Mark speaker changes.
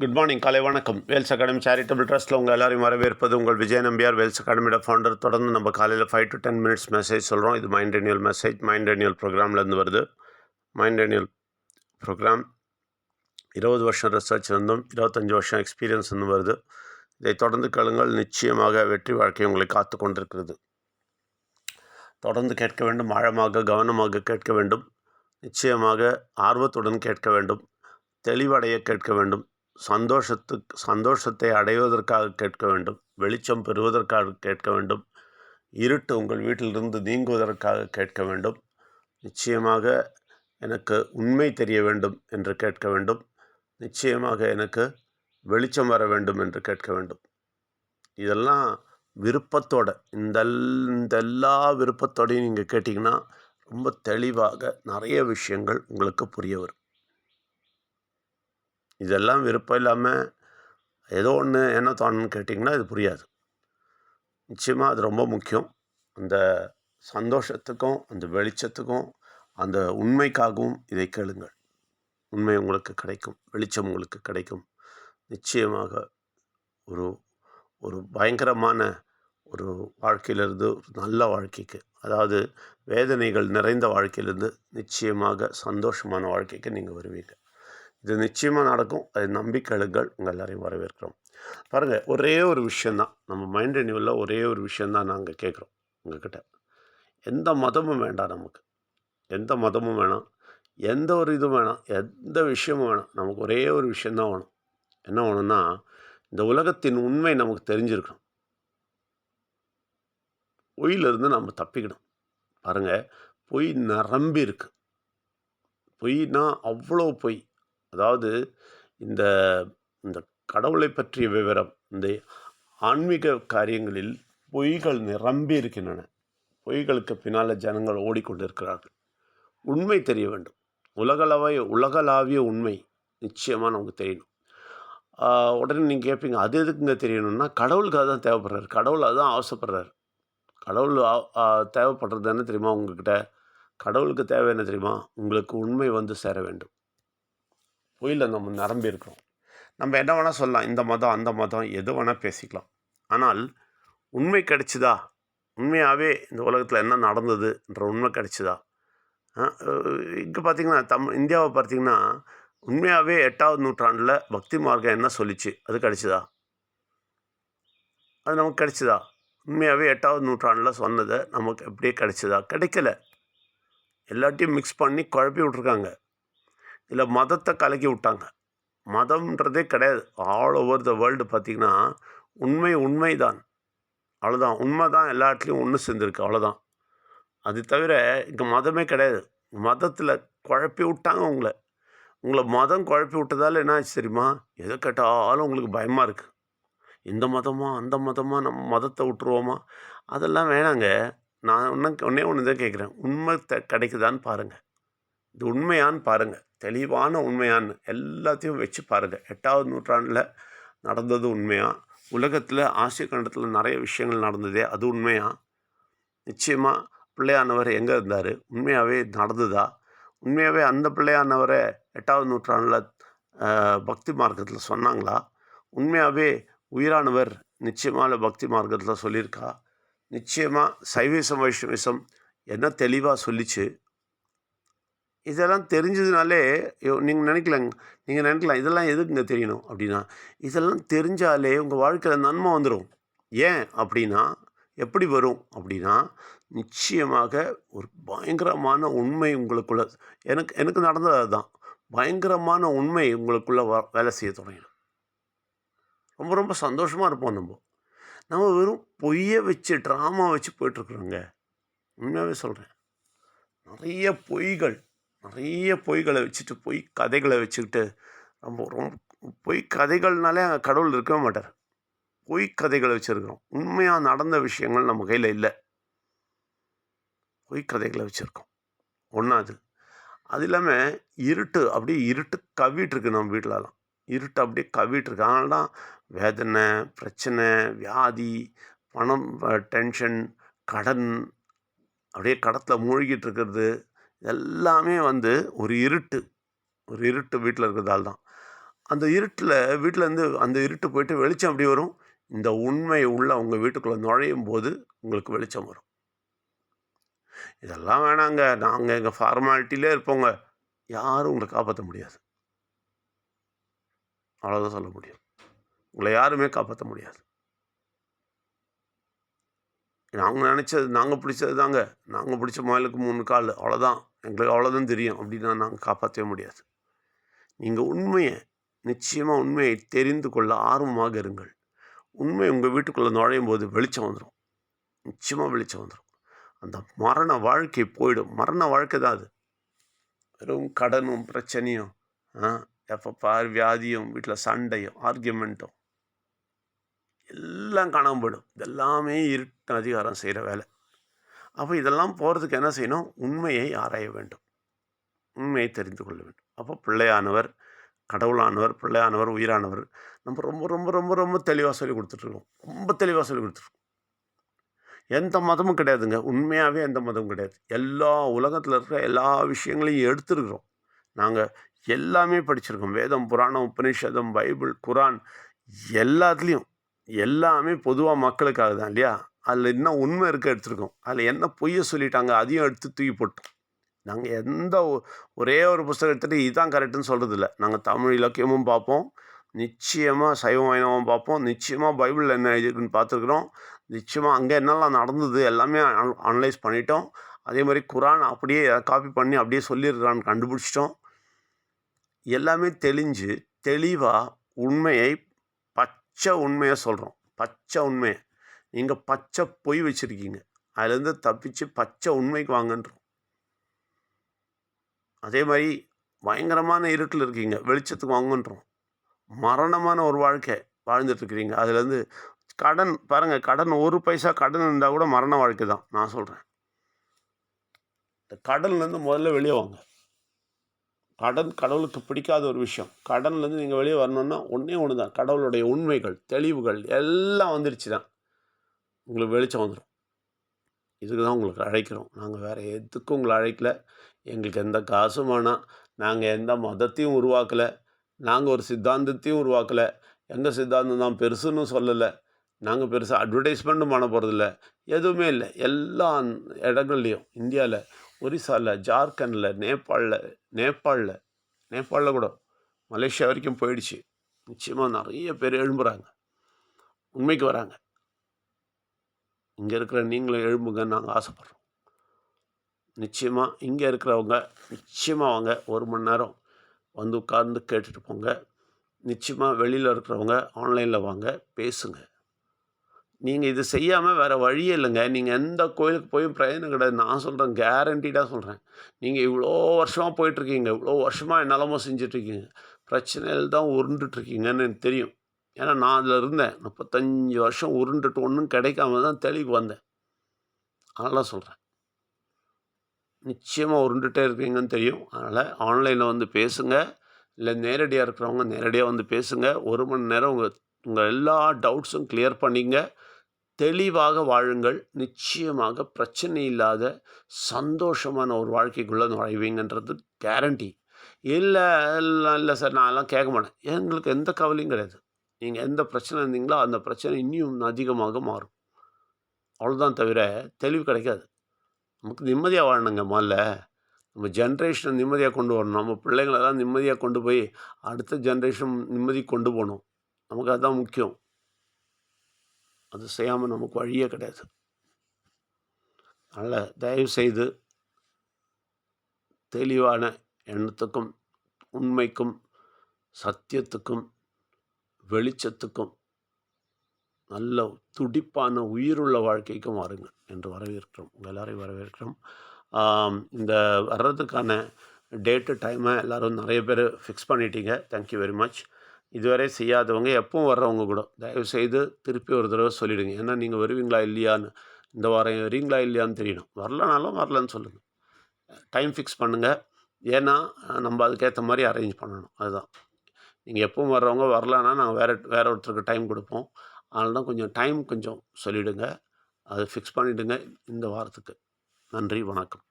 Speaker 1: Good morning, காலை வணக்கம். Wales academy charitable ட்ரஸ்ட்டில் உங்கள் எல்லாரையும் வரவேற்பது உங்கள் விஜய் நம்பியார், வேல்ஸ் அகாடமியோட ஃபவுண்டர். தொடர்ந்து நம்ம காலையில் 5 to 10 மினிட்ஸ் மெசேஜ் சொல்கிறோம். இது mind renewal message, mind renewal ப்ரோக்ராம்லேருந்து வருது. மைண்ட் ரெனியூல் ப்ரோக்ராம் 20 வருஷம் ரிசர்ச் இருந்தும் 25 வருஷம் எக்ஸ்பீரியன்ஸ் இருந்து வருது. இதை தொடர்ந்து கேளுங்கள். நிச்சயமாக வெற்றி வாழ்க்கை உங்களை காத்து கொண்டிருக்கிறது. தொடர்ந்து கேட்க வேண்டும், ஆழமாக கவனமாக கேட்க வேண்டும், நிச்சயமாக ஆர்வத்துடன் கேட்க வேண்டும், தெளிவடைய கேட்க வேண்டும், சந்தோஷத்தை அடைவதற்காக கேட்க வேண்டும், வெளிச்சம் பெறுவதற்காக கேட்க வேண்டும், இருட்டு உங்கள் வீட்டிலிருந்து நீங்குவதற்காக கேட்க வேண்டும், நிச்சயமாக எனக்கு உண்மை தெரிய வேண்டும் என்று கேட்க வேண்டும், நிச்சயமாக எனக்கு வெளிச்சம் வர வேண்டும் என்று கேட்க வேண்டும். இதெல்லாம் விருப்பத்தோட இந்த எல்லா விருப்பத்தோடையும் நீங்கள் கேட்டிங்கன்னா ரொம்ப தெளிவாக நிறைய விஷயங்கள் உங்களுக்கு புரிய வரும். இதெல்லாம் விருப்பம் இல்லாமல் ஏதோ ஒன்று என்ன தோணுன்னு கேட்டிங்கன்னா இது புரியாது. நிச்சயமாக அது ரொம்ப முக்கியம். அந்த சந்தோஷத்துக்கும் அந்த வெளிச்சத்துக்கும் அந்த உண்மைக்காகவும் இதை கேளுங்கள். உண்மை உங்களுக்கு கிடைக்கும், வெளிச்சம் உங்களுக்கு கிடைக்கும். நிச்சயமாக ஒரு ஒரு பயங்கரமான ஒரு வாழ்க்கையிலிருந்து ஒரு நல்ல வாழ்க்கைக்கு, அதாவது வேதனைகள் நிறைந்த வாழ்க்கையிலிருந்து நிச்சயமாக சந்தோஷமான வாழ்க்கைக்கு நீங்கள் வருவீங்க. இது நிச்சயமாக நடக்கும். அதை நம்பிக்கைகள் உங்கள் எல்லாரையும் வரவேற்கிறோம். பாருங்கள், ஒரே ஒரு விஷயந்தான் நம்ம மைண்ட் ரெனியூவலில், ஒரே ஒரு விஷயந்தான் நாங்கள் கேட்குறோம் உங்கள்கிட்ட. எந்த மதமும் வேண்டாம், நமக்கு எந்த மதமும் வேணாம், எந்த ஒரு இதுவும் வேணாம், எந்த விஷயமும் வேணாம். நமக்கு ஒரே ஒரு விஷயந்தான் வேணும். என்ன வேணும்னா, இந்த உலகத்தின் உண்மை நமக்கு தெரிஞ்சிருக்கணும். பொய்யிலிருந்து நம்ம தப்பிக்கணும். பாருங்கள், பொய் நிரம்பி இருக்கு. பொய்னா அவ்வளோ பொய். அதாவது இந்த இந்த கடவுளை பற்றிய விவரம், இந்த ஆன்மீக காரியங்களில் பொய்கள் நிரம்பி இருக்கின்றன. பொய்களுக்கு பின்னால் ஜனங்கள் ஓடிக்கொண்டிருக்கிறார்கள். உண்மை தெரிய வேண்டும். உலகளாவிய உண்மை நிச்சயமாக நமக்கு தெரியணும். உடனே நீங்கள் கேட்பீங்க, அது எதுக்குங்க தெரியணும்னா, கடவுளுக்காக தான் தேவைப்படுறாரு. கடவுள் அதுதான் ஆசைப்படுறாரு. கடவுள் தேவைப்படுறது என்ன தெரியுமா? உங்ககிட்ட கடவுளுக்கு தேவை என்ன தெரியுமா? உங்களுக்கு உண்மை வந்து சேர வேண்டும். பொய்யில் நம்ம நிரம்பி இருக்கிறோம். நம்ம என்ன வேணால் சொல்லலாம், இந்த மதம் அந்த மதம் எது வேணால் பேசிக்கலாம். ஆனால் உண்மை கிடைச்சிதா? உண்மையாகவே இந்த உலகத்தில் என்ன நடந்ததுன்ற உண்மை கிடைச்சிதா? இங்கே பார்த்திங்கன்னா இந்தியாவை பார்த்திங்கன்னா, உண்மையாகவே 8வது நூற்றாண்டில் பக்தி மார்க்கம் என்ன சொல்லிச்சு, அது கிடைச்சிதா? அது நமக்கு கிடைச்சிதா? உண்மையாகவே 8வது நூற்றாண்டில் சொன்னதை நமக்கு எப்படியே கிடைச்சிதா? கிடைக்கல. எல்லாத்தையும் மிக்ஸ் பண்ணி குழப்பி விட்ருக்காங்க. இதில் மதத்தை கலக்கி விட்டாங்க. மதம்ன்றதே கிடையாது. ஆல் ஓவர் த வேர்ல்டு பார்த்திங்கன்னா உண்மை தான். அவ்வளோதான். உண்மை தான் எல்லா இடத்துலையும் ஒன்று சேர்ந்துருக்கு, அவ்வளோதான். அது தவிர இங்கே மதமே கிடையாது. மதத்தில் குழப்பி விட்டாங்க உங்களை மதம் குழப்பி விட்டதால் என்ன ஆச்சு தெரியுமா? எதை கேட்டாலும் உங்களுக்கு பயமாக இருக்குது. இந்த மதமா அந்த மதமா, நம்ம மதத்தை விட்டுருவோமா? அதெல்லாம் வேணாங்க. நான் ஒன்றே ஒன்று தான் கேட்குறேன். உண்மை கிடைக்குதான்னு பாருங்கள். இது உண்மையான்னு பாருங்கள். தெளிவான உண்மையான்னு எல்லாத்தையும் வச்சு பாருங்கள். 8வது நூற்றாண்டில் நடந்தது உண்மையா? உலகத்தில் ஆசிய கண்டத்தில் நிறைய விஷயங்கள் நடந்ததே, அது உண்மையா? நிச்சயமாக பிள்ளையானவர் எங்கே இருந்தார்? உண்மையாகவே நடந்ததா? உண்மையாகவே அந்த பிள்ளையானவரை 8வது நூற்றாண்டில் பக்தி மார்க்கத்தில் சொன்னாங்களா? உண்மையாகவே உயிரானவர் நிச்சயமாக பக்தி மார்க்கத்தில் சொல்லியிருக்கா? நிச்சயமாக சைவிசம் வைஷ்ணவிசம் என்ன தெளிவாக சொல்லிச்சு? இதெல்லாம் தெரிஞ்சதுனாலே நீங்கள் நினைக்கலாம் இதெல்லாம் எதுக்குங்க தெரியணும் அப்படின்னா, இதெல்லாம் தெரிஞ்சாலே உங்கள் வாழ்க்கையில் நன்மை வந்துடும். ஏன் அப்படின்னா, எப்படி வரும் அப்படின்னா, நிச்சயமாக ஒரு பயங்கரமான உண்மை உங்களுக்குள்ள, எனக்கு நடந்தது அதுதான். பயங்கரமான உண்மை உங்களுக்குள்ளே வேலை செய்ய தொடங்கிடும். ரொம்ப ரொம்ப சந்தோஷமாக இருப்போம். நம்ம வெறும் பொய்யை வச்சு ட்ராமா வச்சு போய்ட்டுருக்குறோங்க. உண்மையாகவே சொல்கிறேன். நிறைய பொய்களை வச்சுட்டு, பொய் கதைகளை வச்சுக்கிட்டு, ரொம்ப பொய் கதைகள்னாலே அங்கே கடவுள் இருக்கவே மாட்டார். பொய் கதைகளை வச்சுருக்கிறோம். உண்மையாக நடந்த விஷயங்கள் நம்ம கையில் இல்லை. பொய் கதைகளை வச்சுருக்கோம். ஒன்றாவது. அது இல்லாமல் இருட்டு கவ்விட்டுருக்கு நம்ம வீட்டிலலாம். இருட்டு அப்படியே கவ்விட்டுருக்கு. அதனால தான் வேதனை, பிரச்சனை, வியாதி, பணம், டென்ஷன், கடன், அப்படியே கடத்தில் மூழ்கிட்டு இருக்கிறது, எல்லாமே ஒரு இருட்டு வீட்டில் இருக்கிறதால தான். அந்த இருட்டில் வீட்டிலேருந்து அந்த இருட்டு போயிட்டு வெளிச்சம் எப்படி வரும்? இந்த உண்மை உள்ள உங்கள் வீட்டுக்குள்ளே நுழையும் போது உங்களுக்கு வெளிச்சம் வரும். இதெல்லாம் வேணாங்க, நாங்கள் எங்கள் ஃபார்மாலிட்டியிலே இருப்போங்க. யாரும் உங்களை காப்பாற்ற முடியாது. அவ்வளோதான் சொல்ல முடியும். உங்களை யாருமே காப்பாற்ற முடியாது. நாங்கள் நினச்சது, நாங்கள் பிடிச்சது தாங்க. நாங்கள் பிடிச்ச முயலுக்கு 3 கால், அவ்வளோதான். எங்களுக்கு அவ்வளோதான் தெரியும் அப்படின்னா நாங்கள் காப்பாற்றவே முடியாது. நீங்கள் உண்மையை, நிச்சயமாக உண்மையை தெரிந்து கொள்ள ஆர்வமாக இருங்கள். உண்மை உங்கள் வீட்டுக்குள்ளே நுழையும் போது வெளிச்சம் வந்துடும். நிச்சயமாக வெளிச்சம் வந்துடும். அந்த மரண வாழ்க்கை போயிடும். மரண வாழ்க்கை தான் அது. வெறும் கடனும் பிரச்சனையும், எப்போ பார் வியாதியும், வீட்டில் சண்டையும், ஆர்கியூமெண்ட்டும் எல்லாம் காணாமல் போயிடும். இதெல்லாமே இருட்டு அதிகாரம் செய்கிற வேலை. அப்போ இதெல்லாம் போகிறதுக்கு என்ன செய்யணும்? உண்மையை ஆராய வேண்டும். உண்மையை தெரிந்து கொள்ள வேண்டும். அப்போ பிள்ளையானவர், கடவுளானவர், பிள்ளையானவர், உயிரானவர் நம்ம ரொம்ப ரொம்ப ரொம்ப ரொம்ப தெளிவாக சொல்லி கொடுத்துட்ருக்கோம். ரொம்ப தெளிவாக சொல்லி கொடுத்துருக்கோம். எந்த மதமும் கிடையாதுங்க. உண்மையாகவே எந்த மதமும் கிடையாது. எல்லா உலகத்தில் இருக்கிற எல்லா விஷயங்களையும் எடுத்துருக்குறோம். நாங்கள் எல்லாமே படிச்சிருக்கோம். வேதம், புராணம், உபநிஷதம், பைபிள், குரான் எல்லாத்துலேயும் எல்லாமே பொதுவாக மக்களுக்காக தான் இல்லையா? அதில் என்ன உண்மை இருக்க எடுத்துருக்கோம். அதில் என்ன பொய்யை சொல்லிட்டாங்க அதையும் எடுத்து தூக்கி போட்டோம். நாங்கள் எந்த ஒரே ஒரு புஸ்தகம் எடுத்துகிட்டு இதுதான் கரெக்டுன்னு சொல்கிறது இல்லை. நாங்கள் தமிழ் இலக்கியமும் பார்ப்போம், நிச்சயமாக சைவம் வைணவம் பார்ப்போம், நிச்சயமாக பைபிளில் என்ன எழுதிருக்குன்னு பார்த்துருக்குறோம், நிச்சயமாக அங்கே என்னெல்லாம் நடந்தது எல்லாமே அனலைஸ் பண்ணிட்டோம். அதே மாதிரி குரான் அப்படியே காப்பி பண்ணி அப்படியே சொல்லியிருக்கிறான்னு கண்டுபிடிச்சிட்டோம். எல்லாமே தெளிஞ்சு தெளிவாக உண்மையை, பச்சை உண்மையை சொல்கிறோம். பச்சை உண்மையை. நீங்கள் பச்சை பொய் வச்சுருக்கீங்க, அதுலேருந்து தப்பிச்சு பச்சை உண்மைக்கு வாங்கன்றோம். அதே மாதிரி பயங்கரமான இருட்டில் இருக்கீங்க, வெளிச்சத்துக்கு வாங்கன்றோம். மரணமான ஒரு வாழ்க்கை வாழ்ந்துட்டுருக்கிறீங்க, அதுலேருந்து கடன் பாருங்கள், கடன் 1 பைசா கடன் இருந்தால் கூட மரண வாழ்க்கை தான். நான் சொல்கிறேன், இந்த கடன்லேருந்து முதல்ல வெளியே வாங்க. கடன் கடவுளுக்கு பிடிக்காத ஒரு விஷயம். கடன்லேருந்து நீங்கள் வெளியே வரணுன்னா ஒன்று தான், கடவுளுடைய உண்மைகள், தெளிவுகள் எல்லாம் வந்துடுச்சு தான், உங்களுக்கு வெளிச்சம் வந்துடும். இதுக்கு தான் உங்களுக்கு அழைக்கிறோம். நாங்கள் வேறு எதுக்கும் உங்களை அழைக்கல. எங்களுக்கு எந்த காசும் வேணாம். நாங்கள் எந்த மதத்தையும் உருவாக்கலை. நாங்கள் ஒரு சித்தாந்தத்தையும் உருவாக்கலை. எங்கள் சித்தாந்தம் தான் பெருசுன்னு சொல்லலை. நாங்கள் பெருசாக அட்வர்டைஸ்மெண்ட்டும் பண்ண போகிறதில்ல. எதுவுமே இல்லை. எல்லா இடங்கள்லையும், இந்தியாவில், ஒரிசாவில், ஜார்க்கண்டில், நேபாளில் கூட மலேசியா வரைக்கும் போயிடுச்சு. நிச்சயமாக நிறைய பேர் எழும்புகிறாங்க, உண்மைக்கு வராங்க. இங்கே இருக்கிற நீங்களும் எழும்புங்க, நாங்கள் ஆசைப்பட்றோம். நிச்சயமாக இங்கே இருக்கிறவங்க நிச்சயமாக வாங்க, 1 மணி நேரம் வந்து உட்கார்ந்து கேட்டுட்டு போங்க. நிச்சயமாக வெளியில் இருக்கிறவங்க ஆன்லைனில் வாங்க, பேசுங்க. நீங்கள் இது செய்யாமல் வேறு வழியே இல்லைங்க. நீங்கள் எந்த கோயிலுக்கு போயும் பிரயோஜனம் கிடையாது. நான் சொல்கிறேன், கேரண்டீடாக சொல்கிறேன். நீங்கள் இவ்வளோ வருஷமாக போயிட்டுருக்கீங்க, இவ்வளோ வருஷமாக என்னெல்லாமோ செஞ்சிட்ருக்கீங்க, பிரச்சனையில் தான் உருண்டுட்ருக்கீங்கன்னு எனக்கு தெரியும். ஏன்னா நான் அதில் இருந்தேன். 35 வருஷம் உருண்டுட்டு ஒன்றும் கிடைக்காம தான் தெளிவுக்கு வந்தேன். அதெல்லாம் சொல்கிறேன். நிச்சயமாக உருண்டுகிட்டே இருக்கீங்கன்னு தெரியும். அதனால் ஆன்லைனில் வந்து பேசுங்க, இல்லை நேரடியாக இருக்கிறவங்க நேரடியாக வந்து பேசுங்க. 1 மணி நேரம் உங்கள் எல்லா டவுட்ஸும் கிளியர் பண்ணிங்க. தெளிவாக வாழுங்கள். நிச்சயமாக பிரச்சனை இல்லாத சந்தோஷமான ஒரு வாழ்க்கைக்குள்ளே நுழைவீங்கன்றது கேரண்டி. இல்லை இல்லை சார், நான்லாம் கேட்க மாட்டேன். எங்களுக்கு எந்த கவலையும் கிடையாது. நீங்கள் எந்த பிரச்சனை இருந்தீங்களோ அந்த பிரச்சனை இன்னும் அதிகமாக மாறும். அவ்வளோதான், தவிர தெளிவு கிடைக்காது. நமக்கு நிம்மதியாக வாழணுங்க. முதல்ல நம்ம ஜென்ரேஷனை நிம்மதியாக கொண்டு வரணும். நம்ம பிள்ளைங்களெல்லாம் நிம்மதியாக கொண்டு போய் அடுத்த ஜென்ரேஷன் நிம்மதி கொண்டு போகணும். நமக்கு அதுதான் முக்கியம். அது செய்யாமல் நமக்கு வழியே கிடையாது. அதனால் தயவுசெய்து தெளிவான எண்ணத்துக்கும், உண்மைக்கும், சத்தியத்துக்கும், வெளிச்சத்துக்கும், நல்ல துடிப்பான உயிருள்ள வாழ்க்கைக்கும் வாருங்கள் என்று வரவேற்கிறோம். உங்கள் எல்லோரையும் வரவேற்கிறோம். இந்த வர்றதுக்கான டேட்டு, டைமை எல்லோரும் நிறைய பேர் ஃபிக்ஸ் பண்ணிட்டீங்க. Thank you very much. இதுவரை செய்யாதவங்க, எப்பவும் வர்றவங்க கூட தயவுசெய்து திருப்பி ஒரு தடவை சொல்லிவிடுங்க. ஏன்னா நீங்கள் வருவீங்களா இல்லையான்னு, இந்த வாரம் வரீங்களா இல்லையான்னு தெரியணும். வரலனாலும் வரலன்னு சொல்லுங்கள். டைம் ஃபிக்ஸ் பண்ணுங்கள். ஏன்னா நம்ம அதுக்கேற்ற மாதிரி அரேஞ்ச் பண்ணணும். அதுதான். நீங்கள் எப்பவும் வர்றவங்க வரலன்னா நாங்கள் வேறு ஒருத்தருக்கு டைம் கொடுப்போம். அதனால தான் கொஞ்சம் டைம் சொல்லிவிடுங்க. அதை ஃபிக்ஸ் பண்ணிவிடுங்க இந்த வாரத்துக்கு. நன்றி, வணக்கம்.